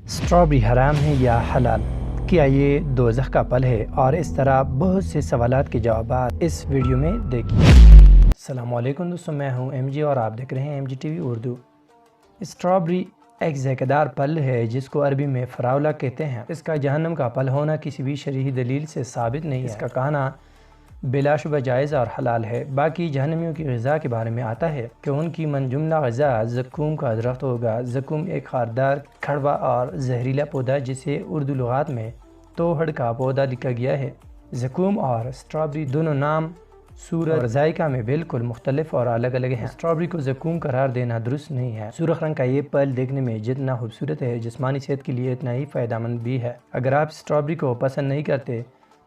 Strawberry حرام ہے یا حلال؟ کیا یہ دوزخ کا پھل ہے؟ اور اس طرح بہت سے سوالات کے جوابات اس ویڈیو میں دیکھیے۔ السلام علیکم دوستوں، میں ہوں ایم جی اور آپ دیکھ رہے ہیں M G TV Urdu. Strawberry ایک ذائقہ پھل ہے جس کو عربی میں فراولہ کہتے ہیں۔ اس کا جہنم کا پھل ہونا کسی بھی شرعی دلیل سے ثابت نہیں ہے۔ اس کا کہنا بلا شبہ جائز اور حلال ہے۔ باقی جہنمیوں کی غذا کے بارے میں آتا ہے کہ ان کی من جملہ غذا زقوم کا درخت ہوگا۔ زقوم ایک خاردار، کڑوا اور زہریلا پودا جسے اردو لغات میں توہڑ کا پودا لکھا گیا ہے۔ زقوم اور اسٹرابری دونوں نام، صورت اور ذائقہ میں بالکل مختلف اور الگ الگ ہیں۔ اسٹرابری کو زقوم قرار دینا درست نہیں ہے۔ سرخ رنگ کا یہ پھل دیکھنے میں جتنا خوبصورت ہے، جسمانی صحت کے لیے اتنا ہی فائدہ مند بھی ہے۔ اگر آپ اسٹرابری کو پسند نہیں کرتے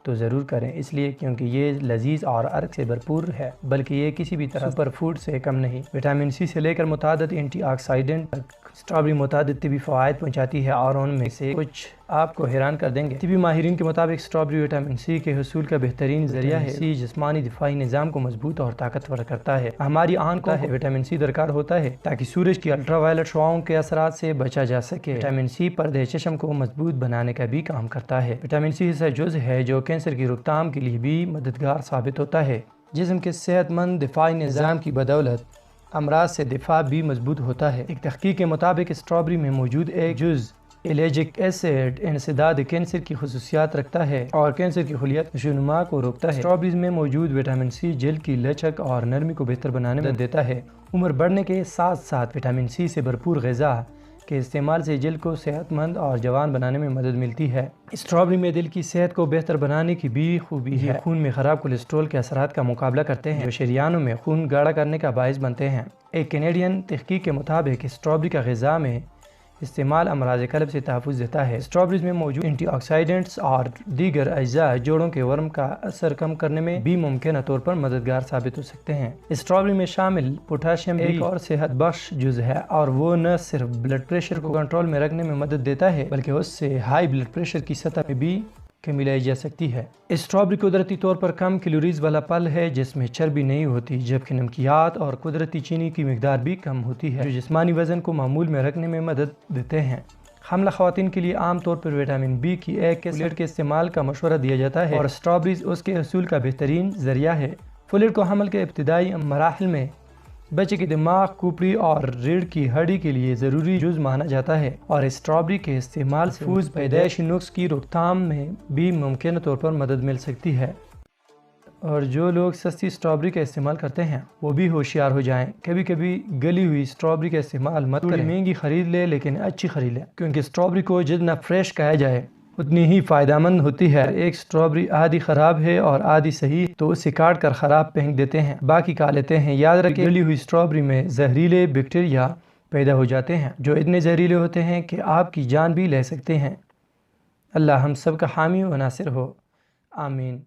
تو ضرور کریں، اس لیے کیونکہ یہ لذیذ اور ارق سے بھرپور ہے، بلکہ یہ کسی بھی طرح سپر فوڈ سے کم نہیں۔ وٹامن سی سے لے کر متعدد اینٹی آکسیڈنٹ تک اسٹرابری متعدد طبی فوائد پہنچاتی ہے، اور ان میں سے کچھ آپ کو حیران کر دیں گے۔ طبی ماہرین کے مطابق اسٹرابری وٹامن سی کے حصول کا بہترین ذریعہ ہے۔ سی جسمانی دفاعی نظام کو مضبوط اور طاقتور کرتا ہے۔ ہماری آنکھوں کو وٹامن سی درکار ہوتا ہے تاکہ سورج کی الٹرا وائلٹ شعاؤں کے اثرات سے بچا جا سکے۔ وٹامن سی پردے چشم کو مضبوط بنانے کا بھی کام کرتا ہے۔ وٹامن سی ایسا جز ہے جو کینسر کی روک تھام کے لیے بھی مددگار ثابت ہوتا ہے۔ جسم کے صحت مند دفاعی نظام کی بدولت امراض سے دفاع بھی مضبوط ہوتا ہے۔ ایک تحقیق کے مطابق اسٹرابری میں موجود ایک جز ایلیجک ایسڈ انسداد کینسر کی خصوصیات رکھتا ہے اور کینسر کی خلیات نشوونما کو روکتا ہے۔ اسٹرابریز میں موجود وٹامن سی جلد کی لچک اور نرمی کو بہتر بنانے میں مدد دیتا ہے۔ عمر بڑھنے کے ساتھ ساتھ وٹامن سی سے بھرپور غذا کے استعمال سے جلد کو صحت مند اور جوان بنانے میں مدد ملتی ہے۔ اسٹرابری میں دل کی صحت کو بہتر بنانے کی بھی خوبی ہے۔ خون میں خراب کولیسٹرول کے اثرات کا مقابلہ کرتے ہیں جو شریانوں میں خون گاڑھا کرنے کا باعث بنتے ہیں۔ ایک کینیڈین تحقیق کے مطابق اسٹرابری کا غذا میں استعمال امراض قلب سے تحفظ دیتا ہے۔ اسٹرابریز میں موجود اینٹی آکسیڈنٹس اور دیگر اجزاء جوڑوں کے ورم کا اثر کم کرنے میں بھی ممکنہ طور پر مددگار ثابت ہو سکتے ہیں۔ اسٹرابری میں شامل پوٹاشیم ایک اور صحت بخش جز ہے، اور وہ نہ صرف بلڈ پریشر کو کنٹرول میں رکھنے میں مدد دیتا ہے بلکہ اس سے ہائی بلڈ پریشر کی سطح میں بھی کمی لائی جا سکتی ہے۔ اسٹرابری قدرتی طور پر کم کیلوریز والا پھل ہے جس میں چربی نہیں ہوتی، جبکہ نمکیات اور قدرتی چینی کی مقدار بھی کم ہوتی ہے جو جسمانی وزن کو معمول میں رکھنے میں مدد دیتے ہیں۔ حاملہ خواتین کے لیے عام طور پر وٹامن بی کی ایک فولیٹ کے استعمال کا مشورہ دیا جاتا ہے، اور اسٹرابریز اس کے حصول کا بہترین ذریعہ ہے۔ فولیٹ کو حمل کے ابتدائی مراحل میں بچے کے دماغ، کھوپڑی اور ریڑھ کی ہڈی کے لیے ضروری جز مانا جاتا ہے، اور اسٹرابری کے استعمال سے محفوظ پیدائشی نقص کی روک تھام میں بھی ممکنہ طور پر مدد مل سکتی ہے۔ اور جو لوگ سستی اسٹرابری کا استعمال کرتے ہیں وہ بھی ہوشیار ہو جائیں۔ کبھی کبھی گلی ہوئی اسٹرابری کا استعمال مت کریں۔ مہنگی خرید لے لیکن اچھی خرید لے، کیونکہ اسٹرابری کو جتنا فریش کھایا جائے اتنی ہی فائدہ مند ہوتی ہے۔ ایک اسٹرابری آدھی خراب ہے اور آدھی صحیح تو اسے کاٹ کر خراب پھینک دیتے ہیں، باقی کھا لیتے ہیں۔ یاد رکھیں، گلی ہوئی اسٹرابری میں زہریلے بیکٹیریا پیدا ہو جاتے ہیں جو اتنے زہریلے ہوتے ہیں کہ آپ کی جان بھی لے سکتے ہیں۔ اللہ ہم سب کا حامی و ناصر ہو، آمین۔